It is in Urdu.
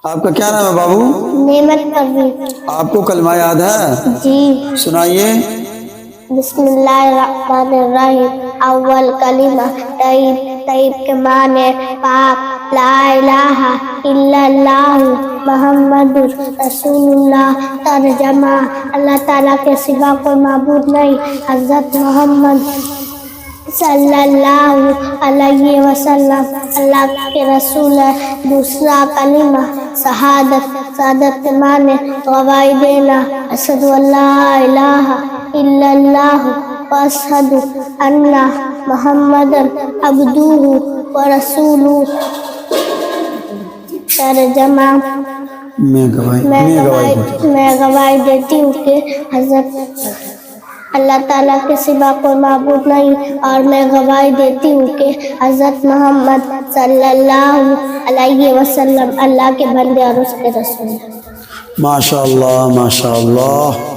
آپ کا کیا نام ہے بابو؟ نعمت پروین۔ آپ کو کلمہ یاد ہے؟ جی۔ سنائیے۔ بسم اللہ الرحمن الرحیم۔ اول کلمہ طیب، طیب کے معنی پاک، لا الہ الا اللہ محمد رسول اللہ۔ ترجمہ، اللہ تعالیٰ کے سوا کوئی معبود نہیں، حضرت محمد صلی اللہ علیہ وسلم اللہ کے رسول ہے۔ دوسرا کلمہ شہادت، شہادت کے معنی گواہی دینا، اشہد ان لا الہ الا اللہ واشہد ان محمدً عبدہ ورسولہ۔ ترجمہ، میں گواہی دیتی ہوں کہ حضرت اللہ تعالیٰ کے سوا کوئی معبود نہیں، اور میں گواہی دیتی ہوں کہ حضرت محمد صلی اللہ علیہ وسلم اللہ کے بندے اور اس کے رسول ہیں۔ ماشاء اللہ، ماشاء اللہ۔